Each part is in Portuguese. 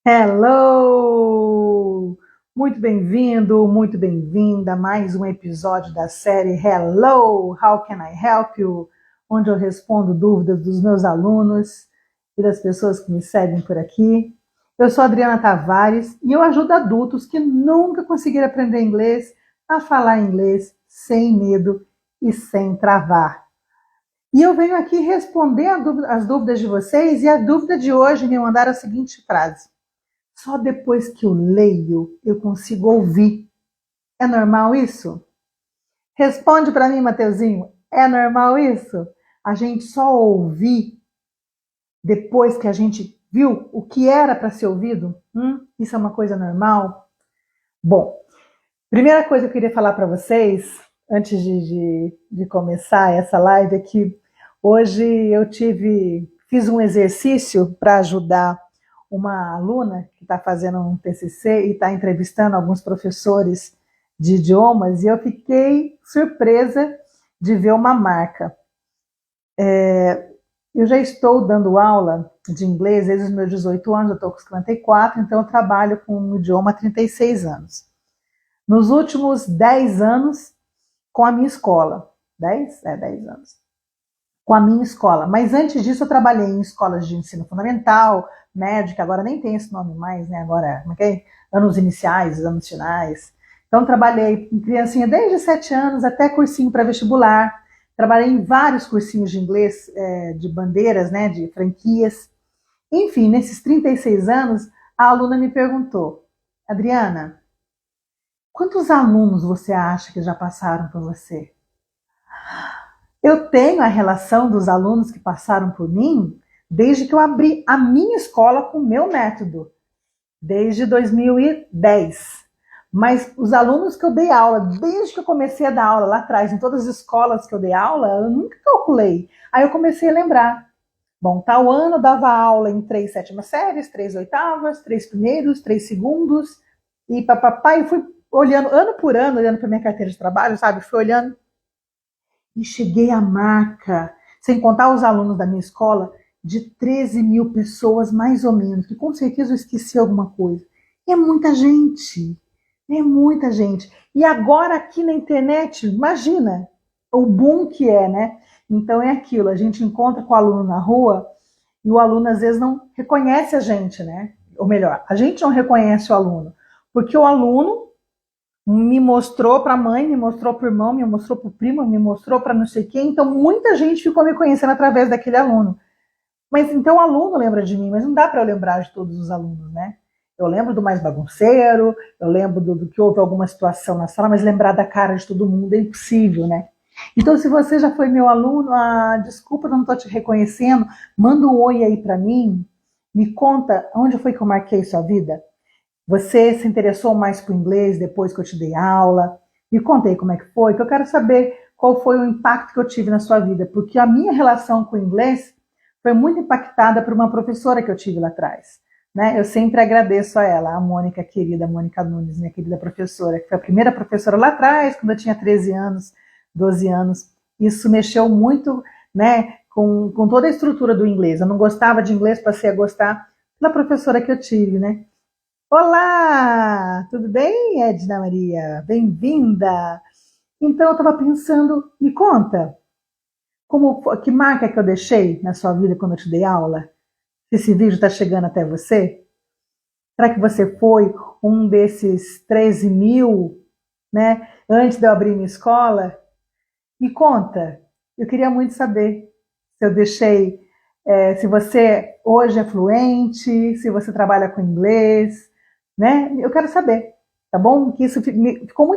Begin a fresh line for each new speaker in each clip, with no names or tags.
Hello! Muito bem-vindo, muito bem-vinda a mais um episódio da série Hello! How can I help you? Onde eu respondo dúvidas dos meus alunos e das pessoas que me seguem por aqui. Eu sou Adriana Tavares e eu ajudo adultos que nunca conseguiram aprender inglês a falar inglês sem medo e sem travar. E eu venho aqui responder as dúvidas de vocês e a dúvida de hoje me mandaram a seguinte frase. Só depois que eu leio eu consigo ouvir. É normal isso? Responde para mim, Mateuzinho. É normal isso? A gente só ouvir depois que a gente viu o que era para ser ouvido? Isso é uma coisa normal? Bom, primeira coisa que eu queria falar para vocês, antes de começar essa live, é que hoje fiz um exercício para ajudar uma aluna que está fazendo um TCC e está entrevistando alguns professores de idiomas, e eu fiquei surpresa de ver uma marca. Eu já estou dando aula de inglês desde os meus 18 anos, eu estou com 54, então eu trabalho com um idioma há 36 anos. Nos últimos 10 anos, com a minha escola. 10? 10 anos. Com a minha escola. Mas antes disso, eu trabalhei em escolas de ensino fundamental, médio, que agora nem tem esse nome mais, né? Agora, como é que é? Anos iniciais, anos finais. Então, trabalhei em criancinha desde 7 anos até cursinho pré-vestibular. Trabalhei em vários cursinhos de inglês, de bandeiras, né? De franquias. Enfim, nesses 36 anos, a aluna me perguntou, Adriana, quantos alunos você acha que já passaram por você? Eu tenho a relação dos alunos que passaram por mim desde que eu abri a minha escola com o meu método, desde 2010. Mas os alunos que eu dei aula, desde que eu comecei a dar aula lá atrás, em todas as escolas que eu dei aula, eu nunca calculei. Aí eu comecei a lembrar. Bom, tal ano eu dava aula em 3 sétimas séries, 3 oitavas, 3 primeiros, 3 segundos, e papapá, e fui olhando, ano por ano, olhando para minha carteira de trabalho, sabe? Fui olhando e cheguei à marca, sem contar os alunos da minha escola, de 13 mil pessoas, mais ou menos, que com certeza eu esqueci alguma coisa. É muita gente, é muita gente. E agora aqui na internet, imagina o boom que é, né? Então é aquilo, a gente encontra com o aluno na rua e o aluno às vezes não reconhece a gente, né? Ou melhor, a gente não reconhece o aluno, porque o aluno me mostrou para a mãe, me mostrou para o irmão, me mostrou para o primo, me mostrou para não sei quem. Então, muita gente ficou me conhecendo através daquele aluno. Mas então o aluno lembra de mim, mas não dá para eu lembrar de todos os alunos, né? Eu lembro do mais bagunceiro, eu lembro do que houve alguma situação na sala, mas lembrar da cara de todo mundo é impossível, né? Então, se você já foi meu aluno, desculpa, não estou te reconhecendo, manda um oi aí para mim, me conta onde foi que eu marquei sua vida. Você se interessou mais por inglês depois que eu te dei aula? Me contei como é que foi, que eu quero saber qual foi o impacto que eu tive na sua vida, porque a minha relação com o inglês foi muito impactada por uma professora que eu tive lá atrás. Né? Eu sempre agradeço a ela, a Mônica querida, a Mônica Nunes, minha querida professora, que foi a primeira professora lá atrás, quando eu tinha 13 anos, 12 anos. Isso mexeu muito, né, com toda a estrutura do inglês. Eu não gostava de inglês, passei a gostar pela professora que eu tive, né? Olá, tudo bem, Edna Maria? Bem-vinda. Então, eu estava pensando, me conta, que marca que eu deixei na sua vida quando eu te dei aula? Se esse vídeo está chegando até você? Será que você foi um desses 13 mil, né, antes de eu abrir minha escola? Me conta, eu queria muito saber se eu deixei, se você hoje é fluente, se você trabalha com inglês, né? Eu quero saber, tá bom? Que isso ficou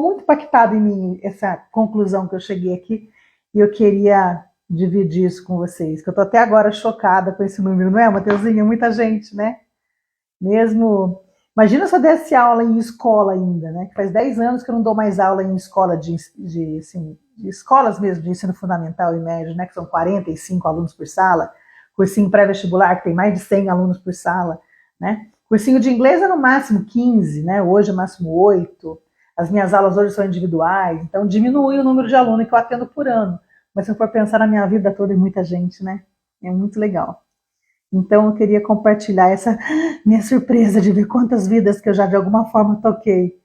muito impactado em mim, essa conclusão que eu cheguei aqui, e eu queria dividir isso com vocês, que eu tô até agora chocada com esse número, não é, Mateuzinho? Muita gente, né? Mesmo. Imagina se eu desse aula em escola ainda, né? Que faz 10 anos que eu não dou mais aula em escola de escolas mesmo, de ensino fundamental e médio, né? Que são 45 alunos por sala. Cursinho pré-vestibular, que tem mais de 100 alunos por sala, né? Cursinho de inglês é no máximo 15, né? Hoje é máximo 8. As minhas aulas hoje são individuais, então diminui o número de alunos que eu atendo por ano. Mas se eu for pensar na minha vida toda, é muita gente, né? É muito legal. Então eu queria compartilhar essa minha surpresa de ver quantas vidas que eu já de alguma forma toquei.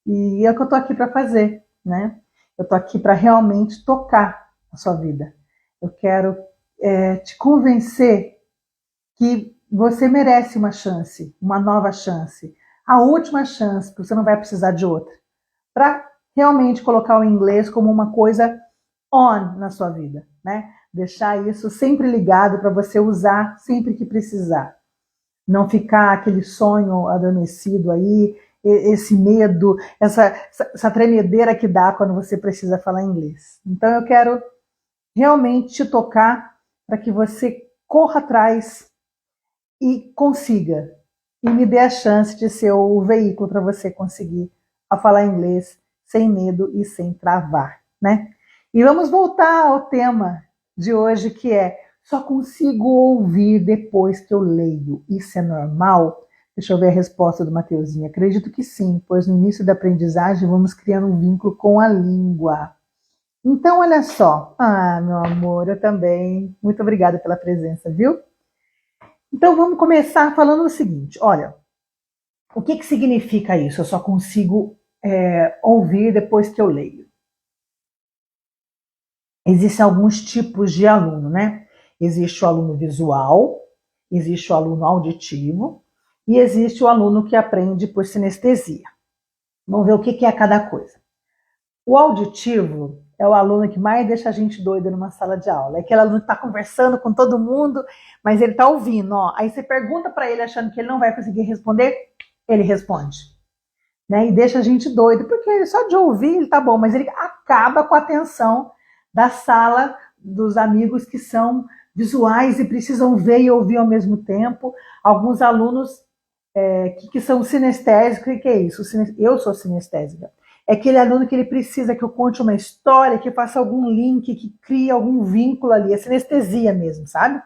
E é o que eu estou aqui para fazer, né? Eu estou aqui para realmente tocar a sua vida. Eu quero te convencer que você merece uma chance, uma nova chance, a última chance, porque você não vai precisar de outra, para realmente colocar o inglês como uma coisa on na sua vida, né? Deixar isso sempre ligado para você usar sempre que precisar. Não ficar aquele sonho adormecido aí, esse medo, essa tremedeira que dá quando você precisa falar inglês. Então eu quero realmente te tocar para que você corra atrás e consiga. E me dê a chance de ser o veículo para você conseguir a falar inglês sem medo e sem travar, né? E vamos voltar ao tema de hoje, que é: só consigo ouvir depois que eu leio. Isso é normal? Deixa eu ver a resposta do Mateuzinho. Acredito que sim, pois no início da aprendizagem vamos criando um vínculo com a língua. Então, olha só. Ah, meu amor, eu também. Muito obrigada pela presença, viu? Então, vamos começar falando o seguinte. Olha, o que significa isso? Eu só consigo ouvir depois que eu leio. Existem alguns tipos de aluno, né? Existe o aluno visual, existe o aluno auditivo e existe o aluno que aprende por sinestesia. Vamos ver o que é cada coisa. O auditivo é o aluno que mais deixa a gente doida numa sala de aula. É aquele aluno que está conversando com todo mundo, mas ele está ouvindo. Ó. Aí você pergunta para ele achando que ele não vai conseguir responder, ele responde. Né? E deixa a gente doido, porque só de ouvir ele tá bom, mas ele acaba com a atenção da sala dos amigos que são visuais e precisam ver e ouvir ao mesmo tempo. Alguns alunos que são sinestésicos, o que é isso? Eu sou sinestésica. É aquele aluno que ele precisa que eu conte uma história, que faça algum link, que crie algum vínculo ali, é sinestesia mesmo, sabe?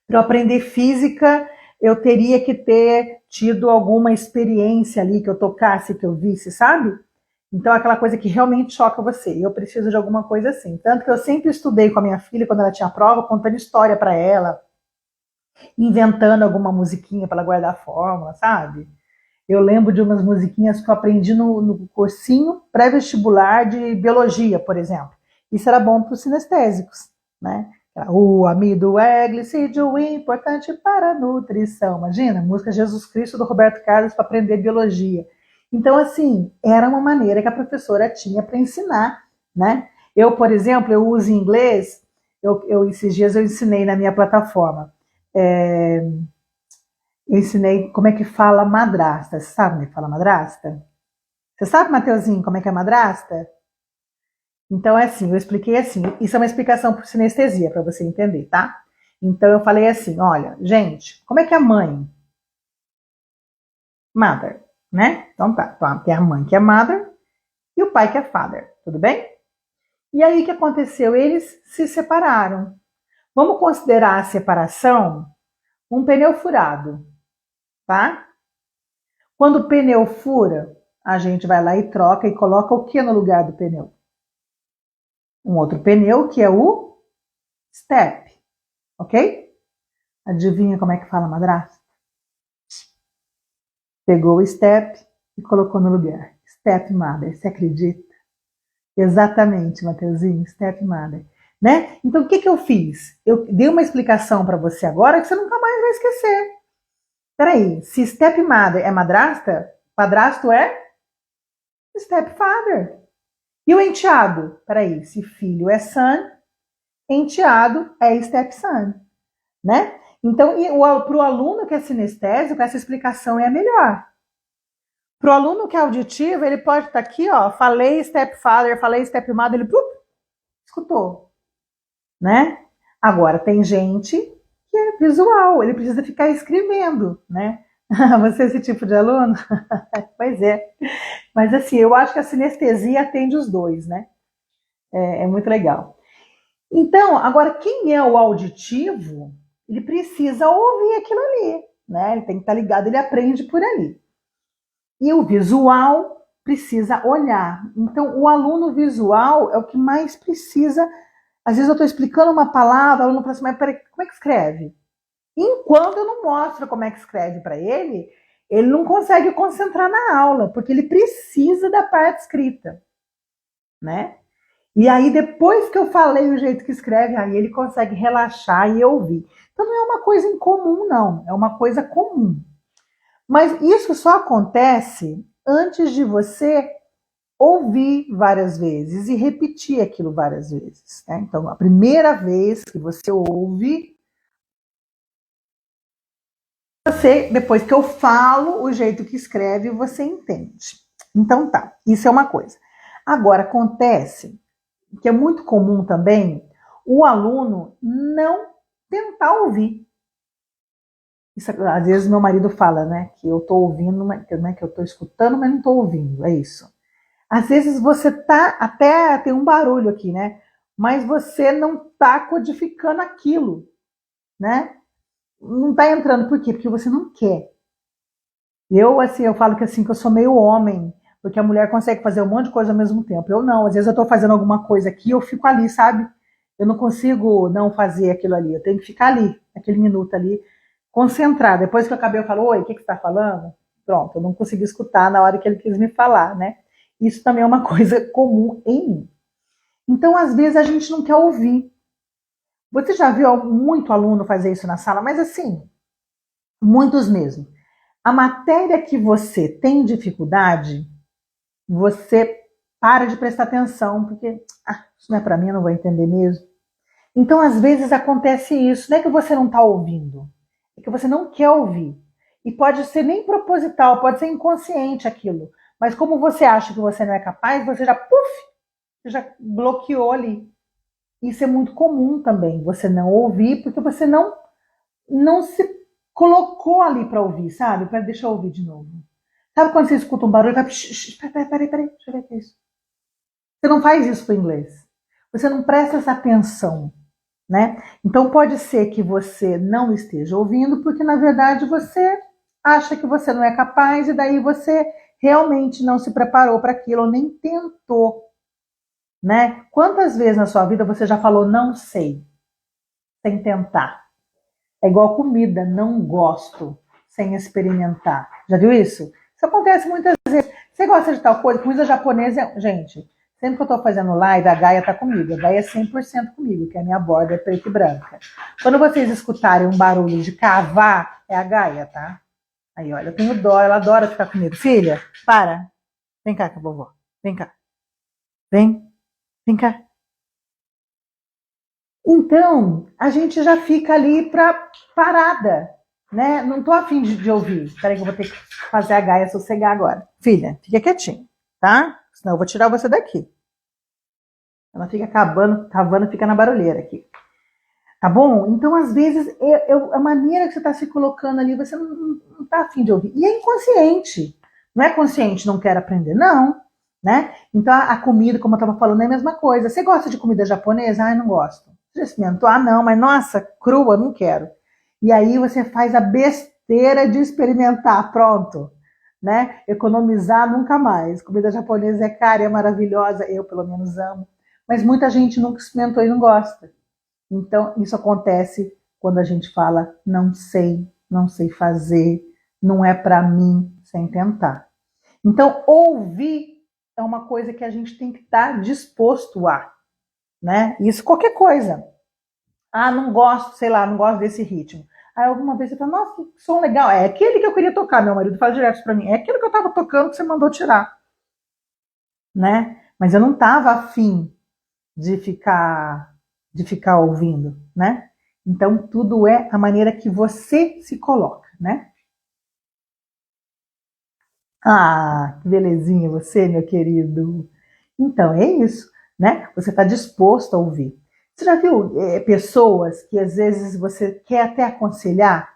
Para eu aprender física, eu teria que ter tido alguma experiência ali, que eu tocasse, que eu visse, sabe? Então, aquela coisa que realmente choca você. Eu preciso de alguma coisa assim. Tanto que eu sempre estudei com a minha filha, quando ela tinha prova, contando história para ela, inventando alguma musiquinha para ela guardar a fórmula, sabe? Eu lembro de umas musiquinhas que eu aprendi no cursinho pré-vestibular de biologia, por exemplo. Isso era bom para os sinestésicos, né? O amido é glicídio importante para a nutrição. Imagina, música Jesus Cristo do Roberto Carlos para aprender biologia. Então, assim, era uma maneira que a professora tinha para ensinar, né? Eu, por exemplo, eu uso inglês, esses dias eu ensinei na minha plataforma. Eu ensinei como é que fala madrasta. Você sabe como é que fala madrasta? Você sabe, Mateuzinho, como é que é madrasta? Então é assim, eu expliquei assim. Isso é uma explicação por sinestesia, para você entender, tá? Então eu falei assim, olha, gente, como é que é a mãe? Mother, né? Então tá, tem a mãe que é mother e o pai que é father, tudo bem? E aí o que aconteceu? Eles se separaram. Vamos considerar a separação um pneu furado, tá? Quando o pneu fura, a gente vai lá e troca e coloca o que no lugar do pneu? Um outro pneu, que é o step, ok? Adivinha como é que fala madrasta? Pegou o step e colocou no lugar. Step mother, você acredita? Exatamente, Mateuzinho, step mother. Né? Então, o que eu fiz? Eu dei uma explicação para você agora que você nunca mais vai esquecer. Peraí, se stepmother é madrasta, padrasto é stepfather. E o enteado? Peraí, se filho é son, enteado é stepson, né? Então, para o aluno que é sinestésico, essa explicação é a melhor. Para o aluno que é auditivo, ele pode estar aqui, ó, falei stepfather, falei stepmother, ele escutou, né? Agora, tem gente que é visual, ele precisa ficar escrevendo, né? Você é esse tipo de aluno? Pois é. Mas assim, eu acho que a sinestesia atende os dois, né? É muito legal. Então, agora, quem é o auditivo, ele precisa ouvir aquilo ali, né? Ele tem que estar ligado, ele aprende por ali. E o visual precisa olhar. Então, o aluno visual é o que mais precisa. Às vezes eu estou explicando uma palavra, o aluno fala assim, mas peraí, como é que escreve? Enquanto eu não mostro como é que escreve para ele não consegue concentrar na aula, porque ele precisa da parte escrita, né? E aí, depois que eu falei o jeito que escreve, aí ele consegue relaxar e ouvir. Então, não é uma coisa incomum, não. É uma coisa comum. Mas isso só acontece antes de você ouvir várias vezes e repetir aquilo várias vezes, né? Então, a primeira vez que você ouve, você, depois que eu falo o jeito que escreve, você entende. Então tá, isso é uma coisa. Agora, acontece que é muito comum também o aluno não tentar ouvir. Isso, às vezes meu marido fala, né, que eu estou ouvindo, né, que eu estou escutando, mas não estou ouvindo, é isso. Às vezes você tá, até tem um barulho aqui, né, mas você não está codificando aquilo, né? Não está entrando, por quê? Porque você não quer. Assim, eu falo que assim, que eu sou meio homem, porque a mulher consegue fazer um monte de coisa ao mesmo tempo. Eu não, às vezes eu estou fazendo alguma coisa aqui, eu fico ali, sabe? Eu não consigo não fazer aquilo ali, eu tenho que ficar ali, aquele minuto ali, concentrada. Depois que eu acabei, eu falo, oi, o que você está falando? Pronto, eu não consegui escutar na hora que ele quis me falar, né? Isso também é uma coisa comum em mim. Então, às vezes, a gente não quer ouvir. Você já viu muito aluno fazer isso na sala, mas assim, muitos mesmo. A matéria que você tem dificuldade, você para de prestar atenção, porque isso não é para mim, eu não vou entender mesmo. Então, às vezes acontece isso, não é que você não está ouvindo, é que você não quer ouvir. E pode ser nem proposital, pode ser inconsciente aquilo. Mas como você acha que você não é capaz, você já, você já bloqueou ali. Isso é muito comum também, você não ouvir, porque você não se colocou ali para ouvir, sabe? Para deixar eu ouvir de novo. Sabe quando você escuta um barulho e vai, peraí, deixa eu ver o que é isso. Você não faz isso para o inglês. Você não presta essa atenção, né? Então pode ser que você não esteja ouvindo, porque na verdade você acha que você não é capaz e daí você realmente não se preparou para aquilo ou nem tentou, né? Quantas vezes na sua vida você já falou não sei, sem tentar? É igual comida, não gosto, sem experimentar. Já viu isso? Isso acontece muitas vezes. Você gosta de tal coisa? Comida japonesa, gente, sempre que eu estou fazendo live, a Gaia está comigo. A Gaia é 100% comigo, que a minha borda é preta e branca. Quando vocês escutarem um barulho de cavar, é a Gaia, tá? Aí, olha, eu tenho dó, ela adora ficar comigo. Filha, para. Vem cá com a vovó. Vem cá. Vem cá. Então, a gente já fica ali parada, né? Não tô afim de ouvir. Peraí que eu vou ter que fazer a Gaia sossegar agora. Filha, fica quietinha, tá? Senão eu vou tirar você daqui. Ela fica cavando, fica na barulheira aqui. Tá bom? Então, às vezes, a maneira que você está se colocando ali, você não tá afim de ouvir. E é inconsciente. Não é consciente, não quer aprender, não. Né? Então, a comida, como eu estava falando, é a mesma coisa. Você gosta de comida japonesa? Ah, eu não gosto. Você já experimentou? Ah, não, mas nossa, crua, não quero. E aí você faz a besteira de experimentar, pronto. Né? Economizar nunca mais. Comida japonesa é cara, é maravilhosa, eu pelo menos amo. Mas muita gente nunca experimentou e não gosta. Então, isso acontece quando a gente fala não sei fazer, não é para mim, sem tentar. Então, ouvir é uma coisa que a gente tem que estar disposto a, né? Isso qualquer coisa. Ah, não gosto, sei lá, não gosto desse ritmo. Aí alguma vez você fala, nossa, que som legal. É aquele que eu queria tocar, meu marido fala direto para mim. É aquele que eu estava tocando que você mandou tirar, né? Mas eu não estava afim de ficar ouvindo, né? Então tudo é a maneira que você se coloca, né? Ah, que belezinha você, meu querido. Então é isso, né? Você está disposto a ouvir. Você já viu pessoas que às vezes você quer até aconselhar,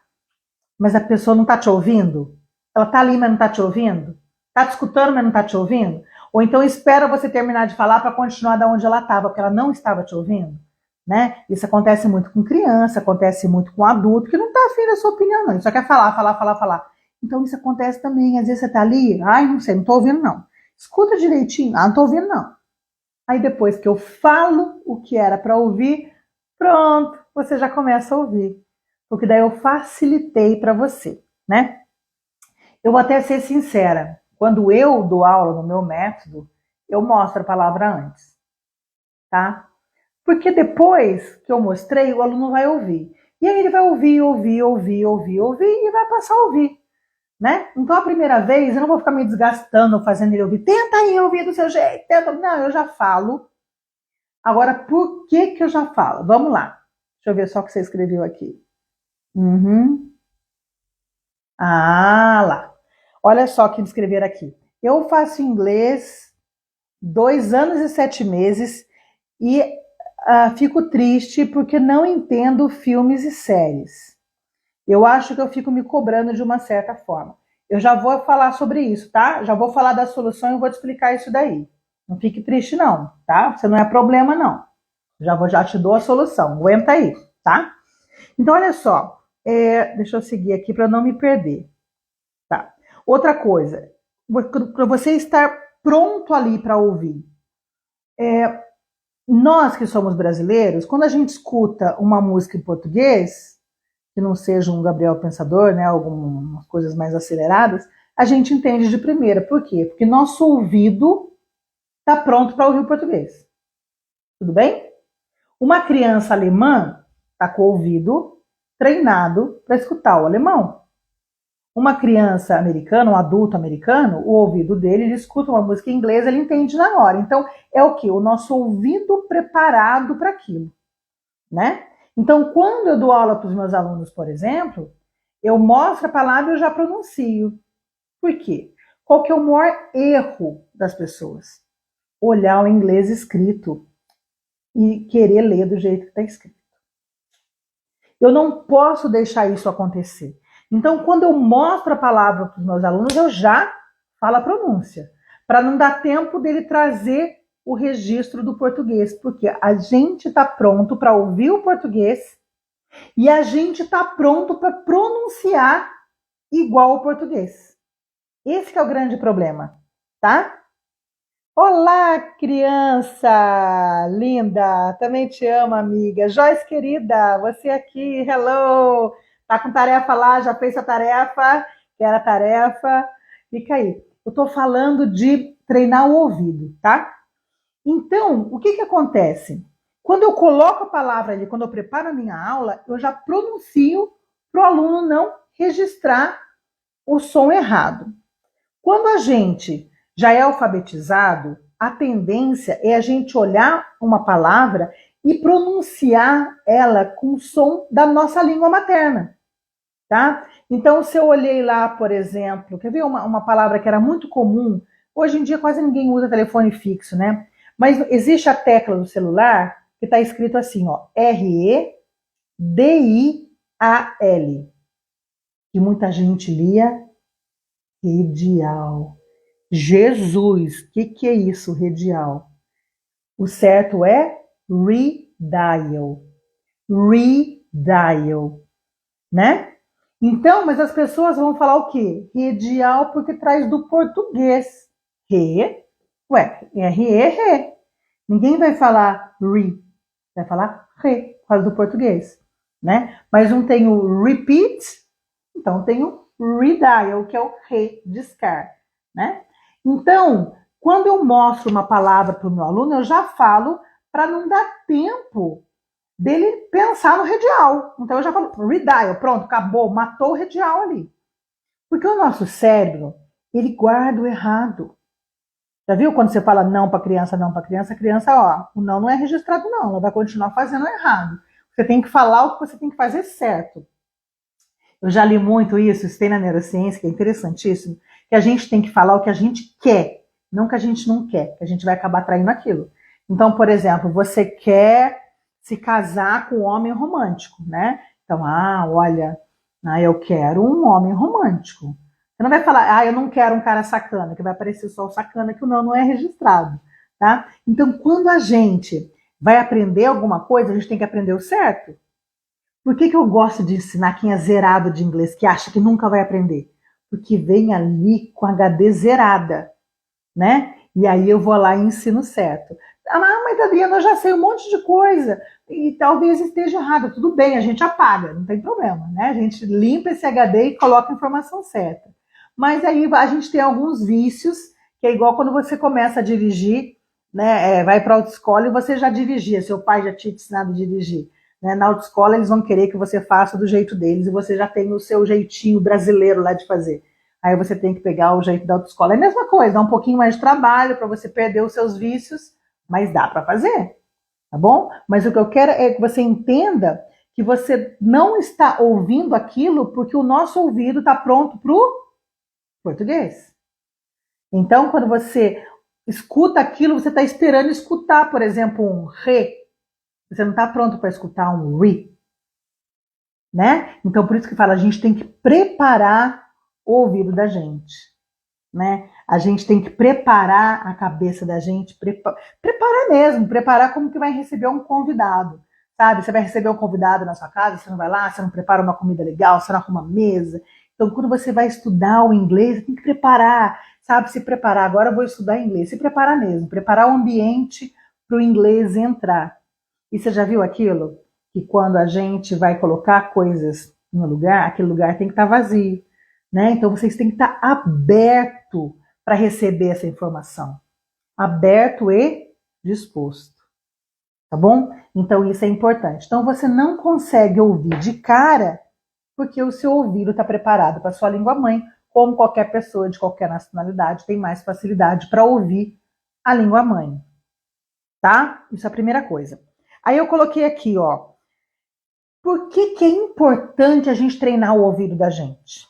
mas a pessoa não está te ouvindo? Ela está ali, mas não está te ouvindo? Está te escutando, mas não está te ouvindo? Ou então espera você terminar de falar para continuar da onde ela estava, porque ela não estava te ouvindo? Né? Isso acontece muito com criança, acontece muito com adulto, que não está afim da sua opinião, não. Ele só quer falar. Então isso acontece também. Às vezes você está ali, ai, não sei, não estou ouvindo, não. Escuta direitinho, não estou ouvindo, não. Aí depois que eu falo o que era para ouvir, pronto, você já começa a ouvir. porque daí eu facilitei para você, né? Eu vou até ser sincera, quando eu dou aula no meu método, eu mostro a palavra antes, tá? Porque depois que eu mostrei, o aluno vai ouvir. E aí ele vai ouvir e vai passar a ouvir, né? Então a primeira vez eu não vou ficar me desgastando fazendo ele ouvir. Tenta aí ouvir do seu jeito. Tenta. Não, eu já falo. Agora, por que que eu já falo? Vamos lá. Deixa eu ver só o que você escreveu aqui. Uhum. Ah, lá. Olha só o que escreveram aqui. Eu faço inglês 2 anos e 7 meses e fico triste porque não entendo filmes e séries. Eu acho que eu fico me cobrando de uma certa forma. Eu já vou falar sobre isso, tá? Já vou falar da solução e vou te explicar isso daí. Não fique triste, não, tá? Você não é problema, não. Já te dou a solução. Aguenta aí, tá? Então, olha só. Deixa eu seguir aqui para não me perder. Tá. Outra coisa, para você estar pronto ali para ouvir. Nós que somos brasileiros, quando a gente escuta uma música em português, que não seja um Gabriel Pensador, né, algumas coisas mais aceleradas, a gente entende de primeira. Por quê? Porque nosso ouvido está pronto para ouvir o português. Tudo bem? Uma criança alemã está com o ouvido treinado para escutar o alemão. Uma criança americana, um adulto americano, o ouvido dele, ele escuta uma música em inglês, ele entende na hora. Então, é o quê? O nosso ouvido preparado para aquilo, né? Então, quando eu dou aula para os meus alunos, por exemplo, eu mostro a palavra e eu já pronuncio. Por quê? Qual que é o maior erro das pessoas? Olhar o inglês escrito e querer ler do jeito que está escrito. Eu não posso deixar isso acontecer. Então, quando eu mostro a palavra para os meus alunos, eu já falo a pronúncia, para não dar tempo dele trazer o registro do português, porque a gente está pronto para ouvir o português e a gente está pronto para pronunciar igual o português. Esse que é o grande problema, tá? Olá, criança linda, também te amo, amiga. Joyce, querida, você aqui, hello. Tá com tarefa lá? Já fez a tarefa? Quer a tarefa? Fica aí. Eu tô falando de treinar o ouvido, tá? Então, o que que acontece? Quando eu coloco a palavra ali, quando eu preparo a minha aula, eu já pronuncio para o aluno não registrar o som errado. Quando a gente já é alfabetizado, a tendência é a gente olhar uma palavra e pronunciar ela com o som da nossa língua materna, tá? Então, se eu olhei lá, por exemplo, quer ver uma palavra que era muito comum, hoje em dia quase ninguém usa telefone fixo, né? Mas existe a tecla do celular que está escrito assim, ó, R-E-D-I-A-L, que muita gente lia redial. Jesus, o que é isso, redial? O certo é redial. Redial, né? Então, mas as pessoas vão falar o quê? Redial porque traz do português. Re, re. Ninguém vai falar re, vai falar re, por causa do português, né? Mas não tem o repeat, então tem o redial, que é o rediscar, né? Então, quando eu mostro uma palavra para o meu aluno, eu já falo para não dar tempo dele pensar no redial. Então eu já falo redial, pronto, acabou, matou o redial ali. Porque o nosso cérebro, ele guarda o errado. Já viu quando você fala não para criança, a criança, ó, o não é registrado não, ela vai continuar fazendo errado. Você tem que falar o que você tem que fazer certo. Eu já li muito isso tem na neurociência, que é interessantíssimo, que a gente tem que falar o que a gente quer, não o que a gente não quer, que a gente vai acabar traindo aquilo. Então, por exemplo, você quer se casar com um homem romântico, né? Então, olha, eu quero um homem romântico. Você não vai falar, eu não quero um cara sacana, que vai aparecer só o sacana, que o não é registrado, tá? Então, quando a gente vai aprender alguma coisa, a gente tem que aprender o certo. Por que eu gosto de ensinar quem é zerado de inglês, que acha que nunca vai aprender? Porque vem ali com HD zerada, né? E aí eu vou lá e ensino certo. Mas Adriana, eu já sei um monte de coisa. e talvez esteja errado. Tudo bem, a gente apaga, não tem problema, né? A gente limpa esse HD e coloca a informação certa. Mas aí a gente tem alguns vícios, que é igual quando você começa a dirigir, né? Vai para a autoescola e você já dirigia, seu pai já tinha te ensinado a dirigir. Né? Na autoescola eles vão querer que você faça do jeito deles e você já tem o seu jeitinho brasileiro lá de fazer. Aí você tem que pegar o jeito da autoescola. É a mesma coisa, dá um pouquinho mais de trabalho para você perder os seus vícios, mas dá para fazer, tá bom? Mas o que eu quero é que você entenda que você não está ouvindo aquilo porque o nosso ouvido está pronto para o português. Então, quando você escuta aquilo, você está esperando escutar, por exemplo, um re. Você não está pronto para escutar um ri, né? Então, por isso que fala, a gente tem que preparar o ouvido da gente, né? A gente tem que preparar a cabeça da gente, preparar mesmo, preparar como que vai receber um convidado, sabe? Você vai receber um convidado na sua casa, você não vai lá, você não prepara uma comida legal, você não arruma uma mesa. Então, quando você vai estudar o inglês, você tem que preparar, sabe? Se preparar. Agora eu vou estudar inglês. Se preparar mesmo, preparar o ambiente para o inglês entrar. E você já viu aquilo? Que quando a gente vai colocar coisas em um lugar, aquele lugar tem que estar vazio, né? Então vocês têm que estar aberto para receber essa informação. Aberto e disposto. Tá bom? Então isso é importante. Então você não consegue ouvir de cara porque o seu ouvido está preparado para a sua língua mãe, como qualquer pessoa de qualquer nacionalidade tem mais facilidade para ouvir a língua mãe. Tá? Isso é a primeira coisa. Aí eu coloquei aqui, ó. Por que é importante a gente treinar o ouvido da gente?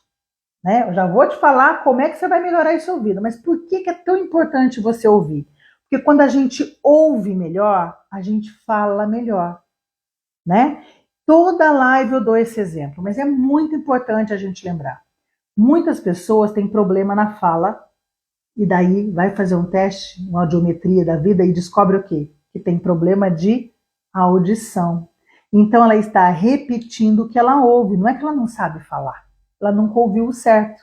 Né? Eu já vou te falar como é que você vai melhorar esse ouvido, mas por que é tão importante você ouvir? Porque quando a gente ouve melhor, a gente fala melhor, né? Toda live eu dou esse exemplo, mas é muito importante a gente lembrar. Muitas pessoas têm problema na fala e daí vai fazer um teste, uma audiometria da vida e descobre o quê? Que tem problema de audição. Então ela está repetindo o que ela ouve, não é que ela não sabe falar, ela nunca ouviu o certo,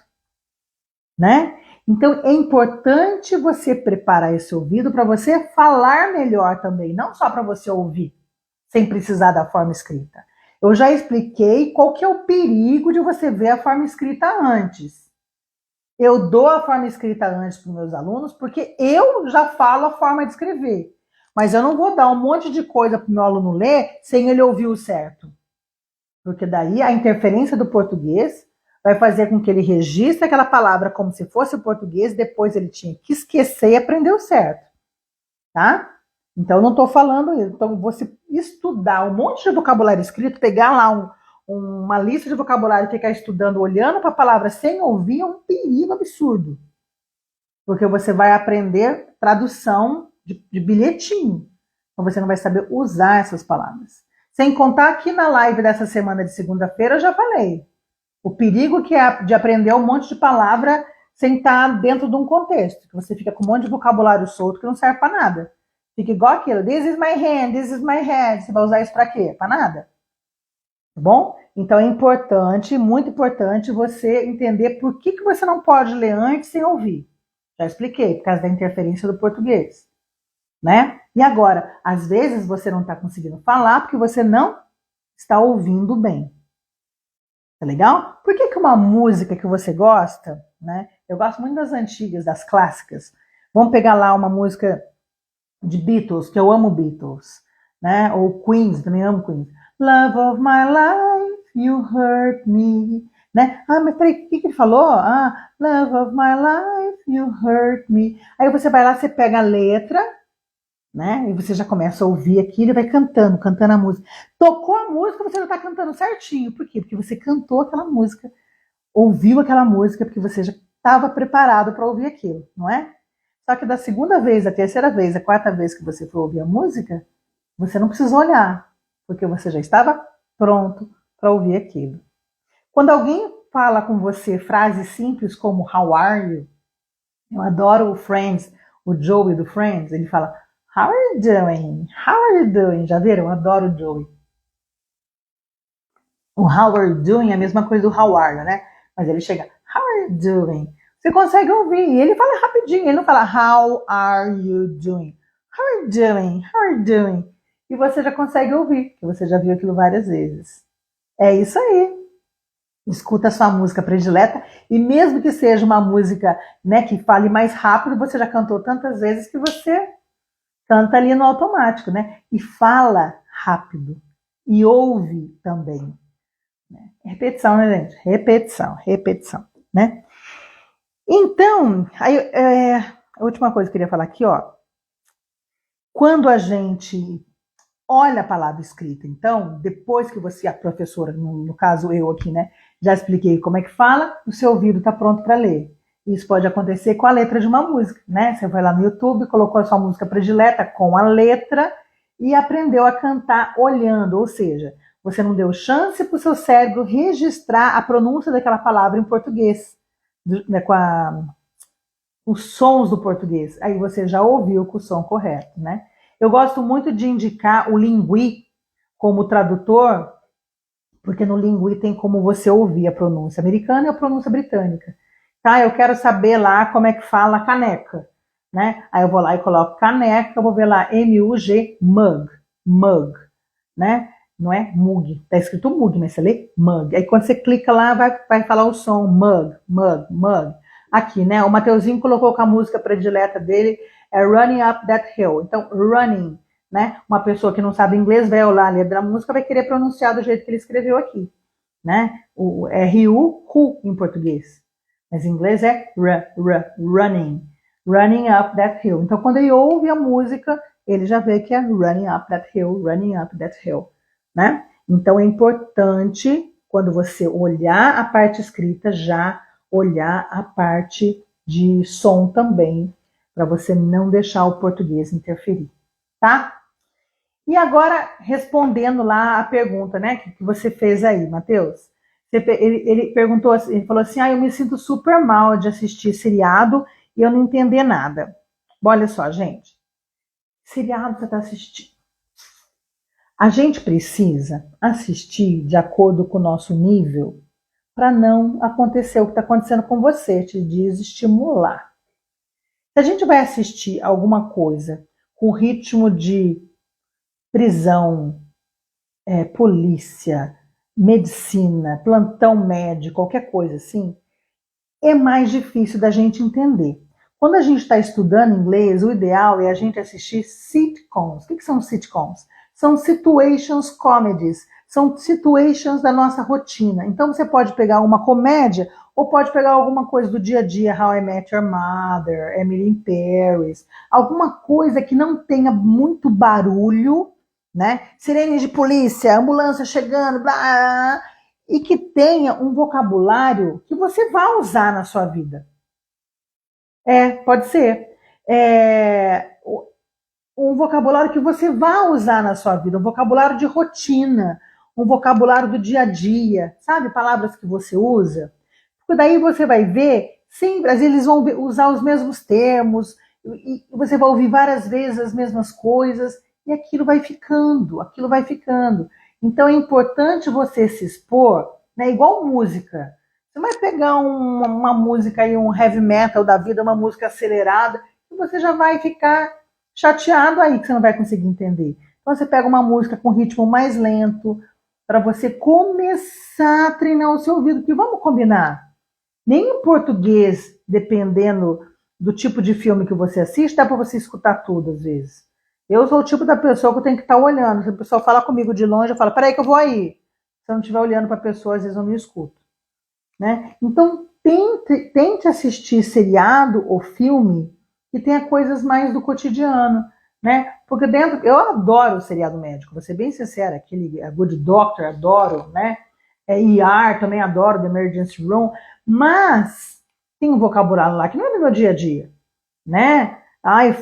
né? Então é importante você preparar esse ouvido para você falar melhor também, não só para você ouvir, sem precisar da forma escrita. Eu já expliquei qual que é o perigo de você ver a forma escrita antes. Eu dou a forma escrita antes para os meus alunos porque eu já falo a forma de escrever. Mas eu não vou dar um monte de coisa para o meu aluno ler sem ele ouvir o certo. Porque daí a interferência do português vai fazer com que ele registre aquela palavra como se fosse o português, depois ele tinha que esquecer e aprender o certo. Tá? Então eu não estou falando isso. Então você estudar um monte de vocabulário escrito, pegar lá uma lista de vocabulário e ficar estudando, olhando para a palavra sem ouvir, é um perigo absurdo. Porque você vai aprender tradução de bilhetinho. Então você não vai saber usar essas palavras. Sem contar que na live dessa semana de segunda-feira eu já falei. O perigo que é de aprender um monte de palavra sem estar dentro de um contexto. Que você fica com um monte de vocabulário solto que não serve para nada. Fica igual aquilo. This is my hand, this is my head. Você vai usar isso para quê? Para nada. Tá bom? Então é importante, muito importante, você entender por que você não pode ler antes sem ouvir. Já expliquei, por causa da interferência do português. Né? E agora, às vezes você não está conseguindo falar porque você não está ouvindo bem. Tá legal? Por que uma música que você gosta, né? Eu gosto muito das antigas, das clássicas. Vamos pegar lá uma música de Beatles, que eu amo Beatles, né? Ou Queens, também amo Queens. Love of my life, you hurt me. Né? Ah, mas peraí, o que ele falou? Ah, love of my life, you hurt me. Aí você vai lá, você pega a letra, né? E você já começa a ouvir aquilo e vai cantando, cantando a música. Tocou a música, você já está cantando certinho. Por quê? Porque você cantou aquela música, ouviu aquela música, porque você já estava preparado para ouvir aquilo, não é? Só que da segunda vez, a terceira vez, a quarta vez que você for ouvir a música, você não precisou olhar, porque você já estava pronto para ouvir aquilo. Quando alguém fala com você frases simples como How are you? Eu adoro o Friends, o Joey do Friends, ele fala How are you doing? How are you doing? Já viram? Eu adoro o Joey. O How are you doing é a mesma coisa do How are you, né? Mas ele chega How are you doing? Você consegue ouvir. E ele fala rapidinho, ele não fala How are you doing? How are you doing? How are you doing? e você já consegue ouvir, porque você já viu aquilo várias vezes. É isso aí. Escuta a sua música predileta, e mesmo que seja uma música, né, que fale mais rápido, você já cantou tantas vezes que você canta ali no automático, né? E fala rápido. E ouve também. Né? Repetição, né, gente? Repetição, repetição, né? Então, aí, a última coisa que eu queria falar aqui, ó. Quando a gente olha a palavra escrita, então, depois que você, a professora, no caso eu aqui, né, já expliquei como é que fala, o seu ouvido está pronto para ler. Isso pode acontecer com a letra de uma música, né? Você vai lá no YouTube, colocou a sua música predileta com a letra e aprendeu a cantar olhando, ou seja, você não deu chance para o seu cérebro registrar a pronúncia daquela palavra em português, né, os sons do português. Aí você já ouviu com o som correto, né? Eu gosto muito de indicar o Lingui como tradutor, porque no Lingui tem como você ouvir a pronúncia americana e a pronúncia britânica. Tá? Eu quero saber lá como é que fala caneca, né? Aí eu vou lá e coloco caneca, eu vou ver lá M-U-G, mug, mug, né? Não é mug, tá escrito mug, mas você lê mug. Aí quando você clica lá, vai falar o som mug, mug, mug. Aqui, né? O Mateuzinho colocou com a música predileta dele, é Running Up That Hill. Então, running, né? Uma pessoa que não sabe inglês vai olhar a letra da música, vai querer pronunciar do jeito que ele escreveu aqui, né? O R-U, ru em português. Mas em inglês é running. Running Up That Hill. Então, quando ele ouve a música, ele já vê que é Running Up That Hill, Running Up That Hill, né? Então, é importante, quando você olhar a parte escrita, já olhar a parte de som também, para você não deixar o português interferir, tá? E agora, respondendo lá a pergunta, né, que você fez aí, Matheus. Ele perguntou assim, ele falou assim, eu me sinto super mal de assistir seriado e eu não entender nada. Olha só, gente. Seriado você está assistindo. A gente precisa assistir de acordo com o nosso nível para não acontecer o que está acontecendo com você, te desestimular. Se a gente vai assistir alguma coisa com ritmo de prisão, polícia, medicina, plantão médico, qualquer coisa assim, é mais difícil da gente entender. Quando a gente está estudando inglês, o ideal é a gente assistir sitcoms. O que são sitcoms? São situations comedies, são situations da nossa rotina. Então você pode pegar uma comédia ou pode pegar alguma coisa do dia a dia, How I Met Your Mother, Emily in Paris, alguma coisa que não tenha muito barulho, né? Sirene de polícia, ambulância chegando, blá, e que tenha um vocabulário que você vai usar na sua vida. Pode ser. Um vocabulário que você vai usar na sua vida, um vocabulário de rotina, um vocabulário do dia a dia, sabe? Palavras que você usa. Porque daí você vai ver, sempre, às vezes eles vão usar os mesmos termos, e você vai ouvir várias vezes as mesmas coisas, e aquilo vai ficando, aquilo vai ficando. Então é importante você se expor, né? Igual música. Você vai pegar uma música aí, um heavy metal da vida, uma música acelerada, e você já vai ficar chateado aí que você não vai conseguir entender. Então você pega uma música com ritmo mais lento, para você começar a treinar o seu ouvido, porque vamos combinar. Nem em português, dependendo do tipo de filme que você assiste, dá para você escutar tudo às vezes. Eu sou o tipo da pessoa que eu tenho que estar olhando. Se a pessoa fala comigo de longe, eu falo, peraí que eu vou aí. Se eu não estiver olhando para a pessoa, às vezes eu não escuto. Né? Então, tente assistir seriado ou filme que tenha coisas mais do cotidiano. Né? Porque eu adoro o seriado médico, vou ser bem sincera, aquele Good Doctor, adoro, né? ER, também adoro, The Emergency Room, mas tem um vocabulário lá que não é do meu dia a dia, né?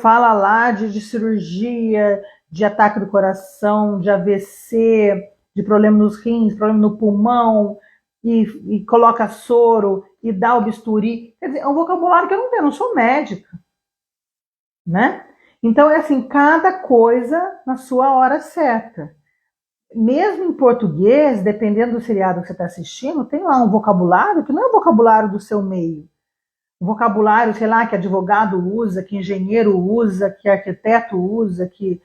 Fala lá de cirurgia, de ataque do coração, de AVC, de problema nos rins, problema no pulmão, e coloca soro, e dá o bisturi. Quer dizer, é um vocabulário que eu não tenho, eu não sou médica, né? Então, é assim, cada coisa na sua hora certa. Mesmo em português, dependendo do seriado que você está assistindo, tem lá um vocabulário que não é o vocabulário do seu meio. Um vocabulário, sei lá, que advogado usa, que engenheiro usa, que arquiteto usa, que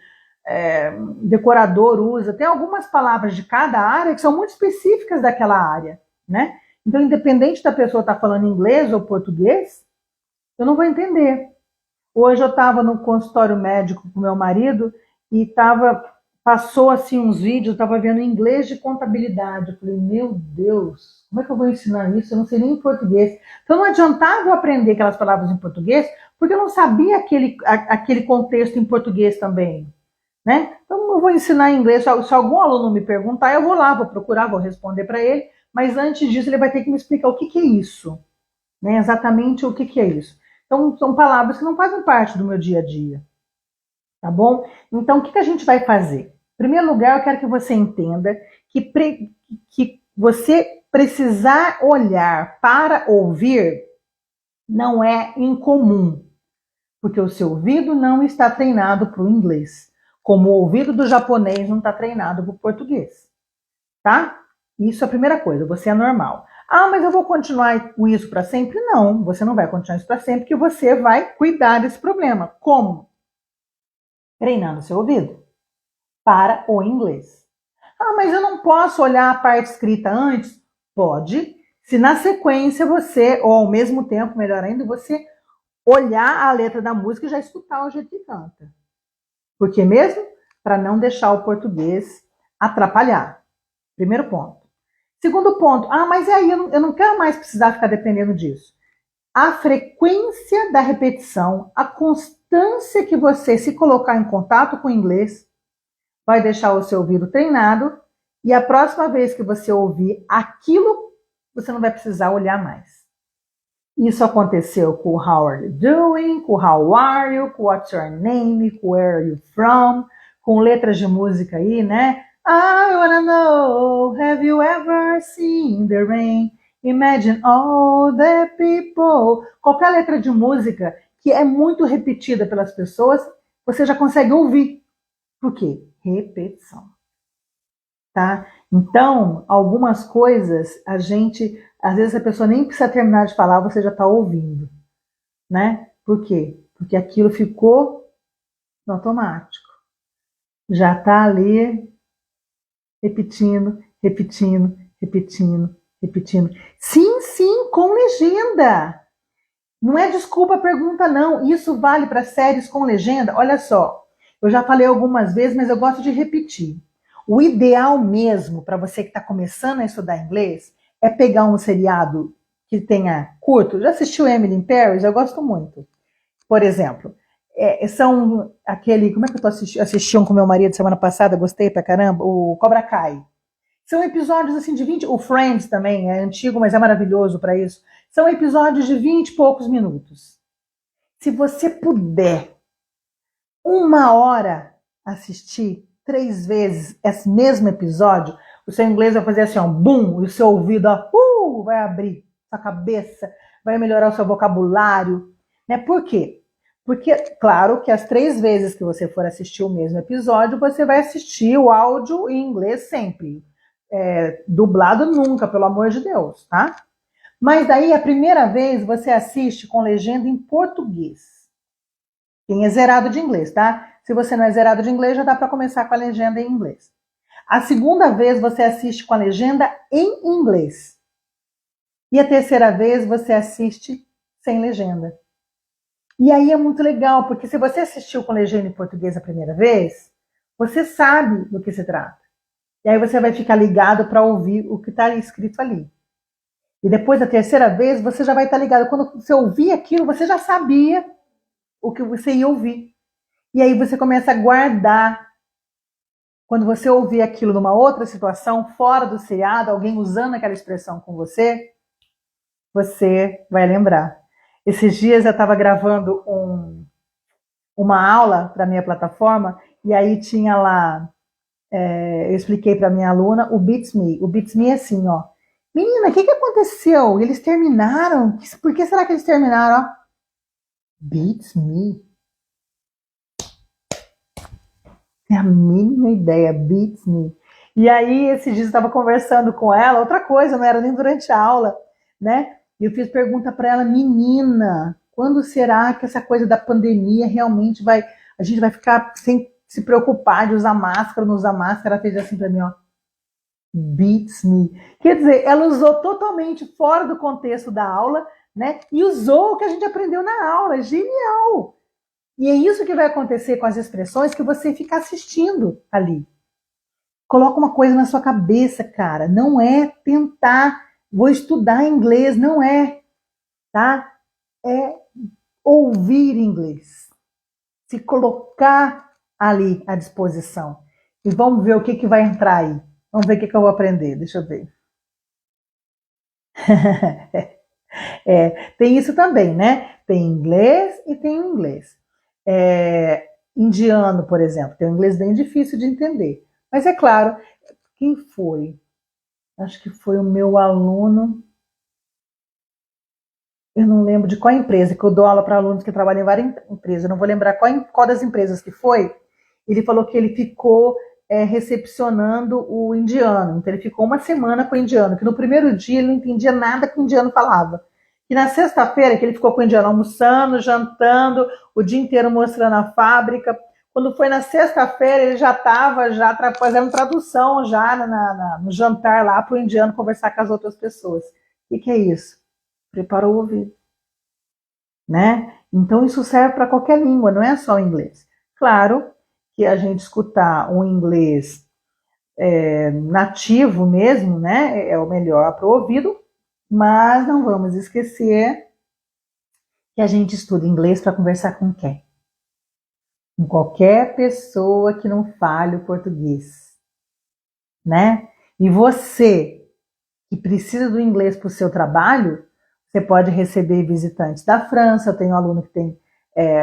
decorador usa. Tem algumas palavras de cada área que são muito específicas daquela área, né? Então, independente da pessoa estar falando inglês ou português, eu não vou entender. Hoje eu estava no consultório médico com meu marido e passou assim uns vídeos, eu estava vendo em inglês de contabilidade. Eu falei, meu Deus, como é que eu vou ensinar isso? Eu não sei nem em português. Então não adiantava eu aprender aquelas palavras em português, porque eu não sabia aquele contexto em português também, né? Então eu vou ensinar em inglês. Se algum aluno me perguntar, eu vou lá, vou procurar, vou responder para ele, mas antes disso ele vai ter que me explicar o que é isso, né? Exatamente o que é isso. Então são palavras que não fazem parte do meu dia a dia, tá bom? Então o que a gente vai fazer? Em primeiro lugar, eu quero que você entenda que você precisar olhar para ouvir não é incomum, porque o seu ouvido não está treinado para o inglês, como o ouvido do japonês não está treinado para o português, tá? Isso é a primeira coisa, você é normal. Ah, mas eu vou continuar com isso para sempre? Não, você não vai continuar isso para sempre, porque você vai cuidar desse problema. Como? Treinando seu ouvido para o inglês. Ah, mas eu não posso olhar a parte escrita antes? Pode, se na sequência você, ou ao mesmo tempo, melhor ainda, você olhar a letra da música e já escutar o jeito que canta. Por que mesmo? Para não deixar o português atrapalhar. Primeiro ponto. Segundo ponto, mas aí eu não quero mais precisar ficar dependendo disso. A frequência da repetição, a constância que você se colocar em contato com o inglês, vai deixar o seu ouvido treinado e a próxima vez que você ouvir aquilo, você não vai precisar olhar mais. Isso aconteceu com How are you doing, com How are you, com What's your name, com Where are you from, com letras de música aí, né? I wanna know, have you ever seen the rain? Imagine all the people. Qualquer letra de música que é muito repetida pelas pessoas, você já consegue ouvir. Por quê? Repetição. Tá? Então, algumas coisas às vezes a pessoa nem precisa terminar de falar, você já está ouvindo, né? Por quê? Porque aquilo ficou no automático. Já está ali repetindo, repetindo, repetindo, repetindo. Sim, sim, com legenda. Não é desculpa a pergunta, não. Isso vale para séries com legenda. Olha só, eu já falei algumas vezes, mas eu gosto de repetir. O ideal mesmo para você que está começando a estudar inglês é pegar um seriado que tenha curto. Já assistiu Emily in Paris? Eu gosto muito. Por exemplo, são aquele... Como é que eu tô assistindo com meu marido semana passada? Gostei pra caramba. O Cobra Kai. São episódios assim de 20... O Friends também é antigo, mas é maravilhoso para isso. São episódios de 20 e poucos minutos. Se você puder, 1 hora assistir 3 vezes esse mesmo episódio, o seu inglês vai fazer assim, ó, bum, e o seu ouvido, ó, vai abrir sua cabeça, vai melhorar o seu vocabulário, né? Por quê? Porque, claro, que as 3 vezes que você for assistir o mesmo episódio, você vai assistir o áudio em inglês sempre. Dublado nunca, pelo amor de Deus, tá? Mas daí, a primeira vez, você assiste com legenda em português. Quem é zerado de inglês, tá? Se você não é zerado de inglês, já dá para começar com a legenda em inglês. A segunda vez, você assiste com a legenda em inglês. E a terceira vez, você assiste sem legenda. E aí é muito legal, porque se você assistiu com legenda em português a primeira vez, você sabe do que se trata. E aí você vai ficar ligado para ouvir o que está escrito ali. E depois, da terceira vez, você já vai estar ligado. Quando você ouvir aquilo, você já sabia o que você ia ouvir. E aí você começa a guardar. Quando você ouvir aquilo numa outra situação, fora do seriado, alguém usando aquela expressão com você vai lembrar. Esses dias eu estava gravando uma aula para a minha plataforma, e aí tinha lá, eu expliquei para minha aluna o Beats Me. O Beats Me é assim, ó. Menina, o que aconteceu? Eles terminaram? Por que será que eles terminaram? Ó, Beats Me. Tem a mínima ideia, Beats Me. E aí, esses dias eu estava conversando com ela, outra coisa, não era nem durante a aula, né? E eu fiz pergunta para ela, menina, quando será que essa coisa da pandemia realmente a gente vai ficar se preocupar de usar máscara, não usar máscara, ela fez assim para mim, ó, beats me. Quer dizer, ela usou totalmente fora do contexto da aula, né? E usou o que a gente aprendeu na aula. Genial! E é isso que vai acontecer com as expressões que você fica assistindo ali. Coloca uma coisa na sua cabeça, cara. Não é tentar, vou estudar inglês, não é, tá? É ouvir inglês. Se colocar ali à disposição. E vamos ver o que vai entrar aí. Vamos ver o que eu vou aprender. Deixa eu ver. Tem isso também, né? Tem inglês e tem o inglês. Indiano, por exemplo, tem um inglês bem difícil de entender. Mas é claro, quem foi? Acho que foi o meu aluno. Eu não lembro de qual empresa, que eu dou aula para alunos que trabalham em várias empresas. Eu não vou lembrar qual das empresas que foi. Ele falou que ele ficou recepcionando o indiano. Então ele ficou uma semana com o indiano, que no primeiro dia ele não entendia nada que o indiano falava. E na sexta-feira, que ele ficou com o indiano almoçando, jantando, o dia inteiro mostrando a fábrica. Quando foi na sexta-feira, ele já estava fazendo tradução já no jantar lá para o indiano conversar com as outras pessoas. O que é isso? Preparou o ouvido, né? Então isso serve para qualquer língua, não é só o inglês. Claro que a gente escutar um inglês nativo mesmo, né, é o melhor para o ouvido, mas não vamos esquecer que a gente estuda inglês para conversar com quem? Com qualquer pessoa que não fale o português, né? E você que precisa do inglês para o seu trabalho, você pode receber visitantes da França. Eu tenho um aluno que tem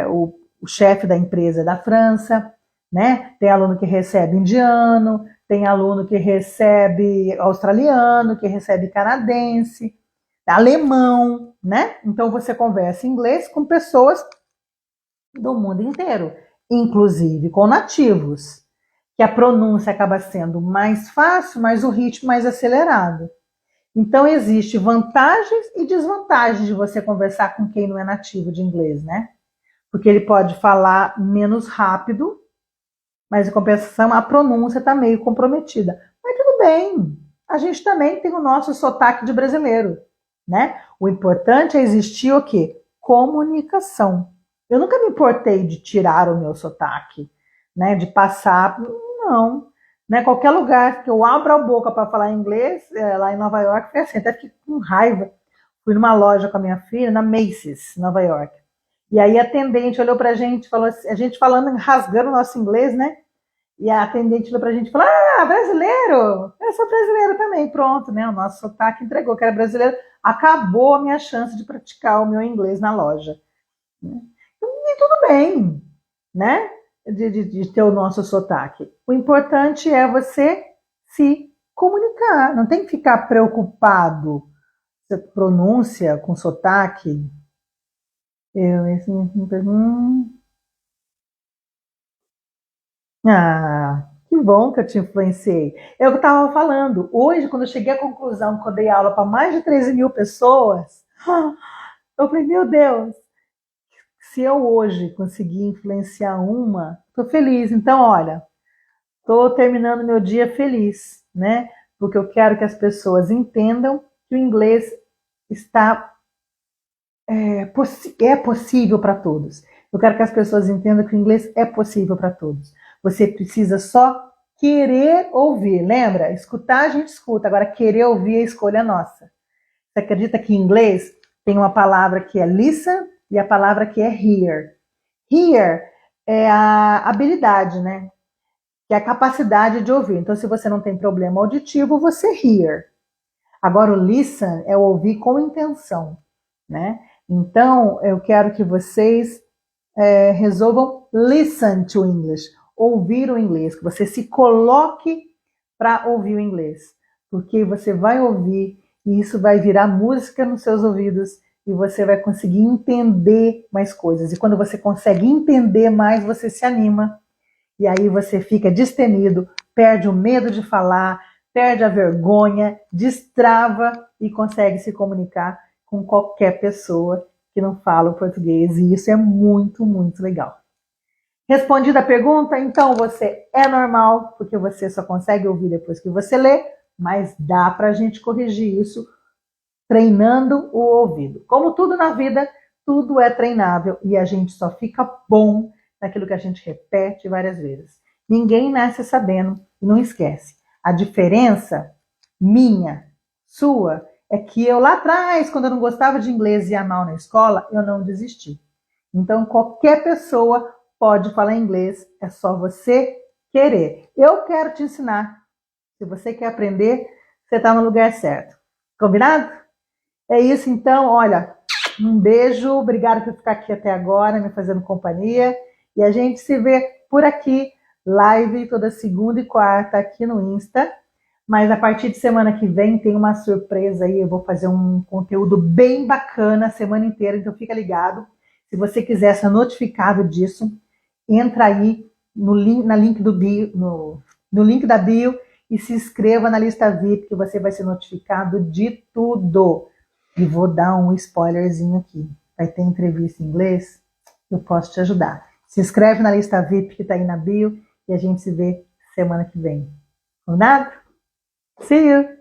o chefe da empresa da França, né? Tem aluno que recebe indiano, tem aluno que recebe australiano, que recebe canadense, alemão, né? Então você conversa em inglês com pessoas do mundo inteiro, inclusive com nativos, que a pronúncia acaba sendo mais fácil, mas o ritmo mais acelerado. Então, existe vantagens e desvantagens de você conversar com quem não é nativo de inglês, né? Porque ele pode falar menos rápido, mas em compensação a pronúncia está meio comprometida. Mas tudo bem, a gente também tem o nosso sotaque de brasileiro, né? O importante é existir o quê? Comunicação. Eu nunca me importei de tirar o meu sotaque, né? De passar, não. Né? Qualquer lugar que eu abra a boca para falar inglês, lá em Nova York, foi assim, até fiquei com raiva. Fui numa loja com a minha filha, na Macy's, Nova York. E aí a atendente olhou pra gente, falou assim, a gente falando, rasgando o nosso inglês, né? E a atendente olhou pra gente e falou, brasileiro! Eu sou brasileiro também, pronto, né? O nosso sotaque entregou que era brasileiro. Acabou a minha chance de praticar o meu inglês na loja. E tudo bem, né? De ter o nosso sotaque. O importante é você se comunicar. Não tem que ficar preocupado com pronúncia, com sotaque. Que bom que eu te influenciei. Eu estava falando, hoje, quando eu cheguei à conclusão que eu dei aula para mais de 13 mil pessoas, eu falei, meu Deus, se eu hoje conseguir influenciar uma, estou feliz. Então, olha, estou terminando meu dia feliz, né? Porque eu quero que as pessoas entendam que o inglês é possível para todos. Eu quero que as pessoas entendam que o inglês é possível para todos. Você precisa só querer ouvir. Lembra? Escutar a gente escuta, agora querer ouvir a escolha é nossa. Você acredita que em inglês tem uma palavra que é listen e a palavra que é hear? Hear é a habilidade, né? Que é a capacidade de ouvir. Então, se você não tem problema auditivo, você hear. Agora, o listen é o ouvir com intenção, né? Então, eu quero que vocês resolvam listen to English, ouvir o inglês, que você se coloque para ouvir o inglês, porque você vai ouvir e isso vai virar música nos seus ouvidos e você vai conseguir entender mais coisas. E quando você consegue entender mais, você se anima e aí você fica destemido, perde o medo de falar, perde a vergonha, destrava e consegue se comunicar com qualquer pessoa que não fala o português. E isso é muito, muito legal. Respondida a pergunta, então você é normal, porque você só consegue ouvir depois que você lê, mas dá para a gente corrigir isso treinando o ouvido. Como tudo na vida, tudo é treinável e a gente só fica bom naquilo que a gente repete várias vezes. Ninguém nasce sabendo e não esquece. A diferença minha, sua, é que eu lá atrás, quando eu não gostava de inglês e ia mal na escola, eu não desisti. Então, qualquer pessoa pode falar inglês, é só você querer. Eu quero te ensinar. Se você quer aprender, você está no lugar certo. Combinado? É isso então, olha, um beijo, obrigada por ficar aqui até agora, me fazendo companhia, e a gente se vê por aqui, live toda segunda e quarta aqui no Insta, mas a partir de semana que vem tem uma surpresa aí, eu vou fazer um conteúdo bem bacana a semana inteira, então fica ligado. Se você quiser ser notificado disso, entra aí no link do bio, no link da bio e se inscreva na lista VIP que você vai ser notificado de tudo. E vou dar um spoilerzinho aqui. Vai ter entrevista em inglês? Eu posso te ajudar. Se inscreve na lista VIP que está aí na bio e a gente se vê semana que vem. Combinado? See you!